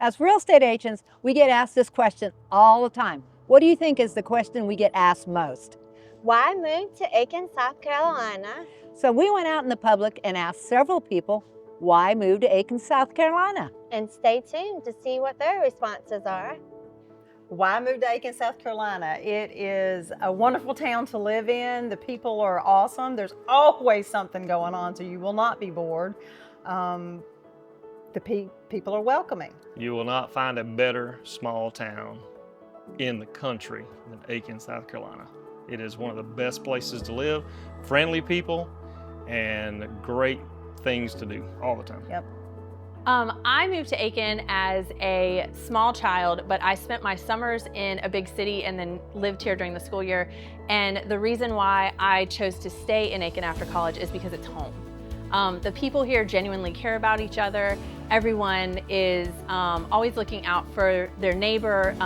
As real estate agents, we get asked this question all the time. What do you think is the question we get asked most? Why move to Aiken, South Carolina? So we went out in the public and asked several people, why move to Aiken, South Carolina? And stay tuned to see what their responses are. Why move to Aiken, South Carolina? It is a wonderful town to live in. The people are awesome. There's always something going on, so you will not be bored. People are welcoming. You will not find a better small town in the country than Aiken, South Carolina. It is one of the best places to live, friendly people, and great things to do all the time. Yep. I moved to Aiken as a small child, but I spent my summers in a big city and then lived here during the school year. And the reason why I chose to stay in Aiken after college is because it's home. The people here genuinely care about each other. Everyone is always looking out for their neighbor.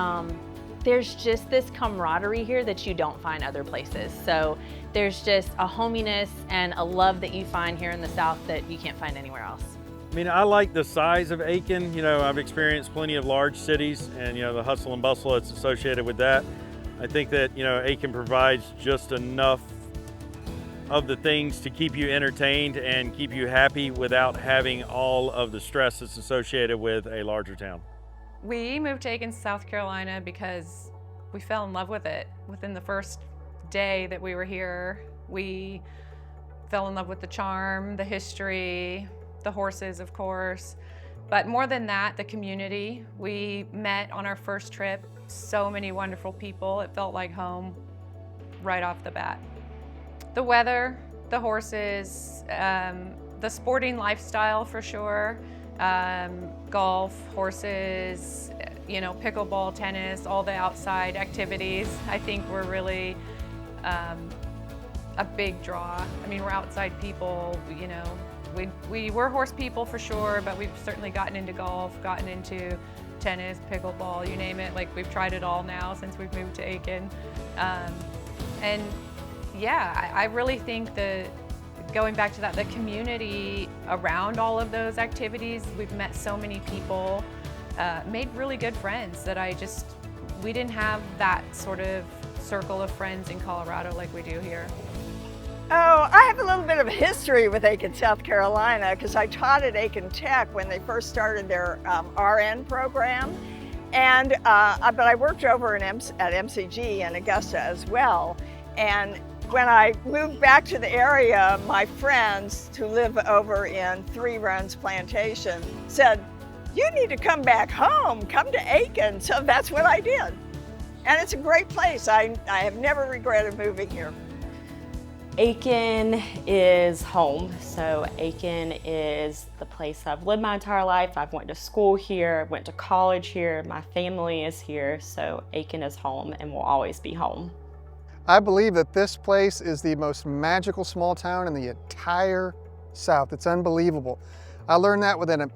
There's just this camaraderie here that you don't find other places. So there's just a hominess and a love that you find here in the South that you can't find anywhere else. I mean, I like the size of Aiken. You know, I've experienced plenty of large cities and, you know, the hustle and bustle that's associated with that. I think that, you know, Aiken provides just enough of the things to keep you entertained and keep you happy without having all of the stress that's associated with a larger town. We moved to Aiken, South Carolina because we fell in love with it. Within the first day that we were here, we fell in love with the charm, the history, the horses, of course. But more than that, the community. We met on our first trip so many wonderful people. It felt like home right off the bat. The weather, the horses, the sporting lifestyle for sure. Golf, horses, you know, pickleball, tennis, all the outside activities, I think were really a big draw. I mean, we're outside people, you know. We were horse people for sure, but we've certainly gotten into golf, gotten into tennis, pickleball, you name it. Like, we've tried it all now since we've moved to Aiken. And yeah, I really think that going back to that, the community around all of those activities, we've met so many people, made really good friends that we didn't have that sort of circle of friends in Colorado like we do here. Oh, I have a little bit of history with Aiken, South Carolina, because I taught at Aiken Tech when they first started their RN program. And, but I worked over at MCG in Augusta as well. And when I moved back to the area, my friends who live over in Three Runs Plantation said, "You need to come back home, come to Aiken." So that's what I did. And it's a great place. I have never regretted moving here. Aiken is home. So Aiken is the place I've lived my entire life. I've went to school here, went to college here, my family is here. So Aiken is home and will always be home. I believe that this place is the most magical small town in the entire South. It's unbelievable. I learned that within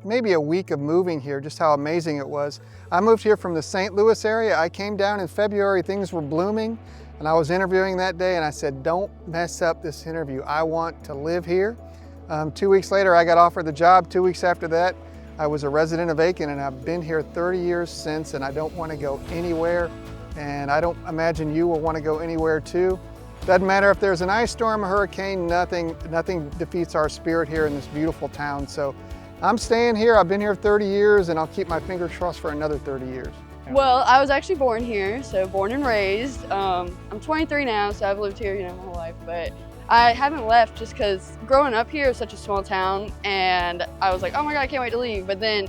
maybe a week of moving here, just how amazing it was. I moved here from the St. Louis area. I came down in February, things were blooming, and I was interviewing that day and I said, don't mess up this interview. I want to live here. 2 weeks later, I got offered the job. 2 weeks after that, I was a resident of Aiken, and I've been here 30 years since, and I don't want to go anywhere. And I don't imagine you will want to go anywhere too. Doesn't matter if there's an ice storm, a hurricane, nothing defeats our spirit here in this beautiful town. So I'm staying here. I've been here 30 years and I'll keep my fingers crossed for another 30 years. Well, I was actually born here, so born and raised. I'm 23 now, so I've lived here, you know, my whole life, but I haven't left just because growing up here is such a small town, and I was like, oh my God, I can't wait to leave. But then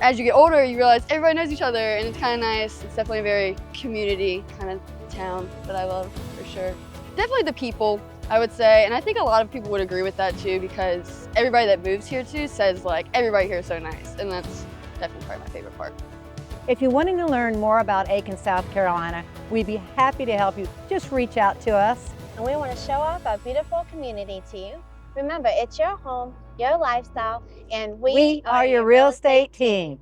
as you get older, you realize everybody knows each other, and it's kind of nice. It's definitely a very community kind of town that I love, for sure. Definitely the people, I would say, and I think a lot of people would agree with that too, because everybody that moves here too says, like, everybody here is so nice, and that's definitely probably my favorite part. If you're wanting to learn more about Aiken, South Carolina, we'd be happy to help you. Just reach out to us. And we want to show off our beautiful community to you. Remember, it's your home, your lifestyle, and we are your real estate team.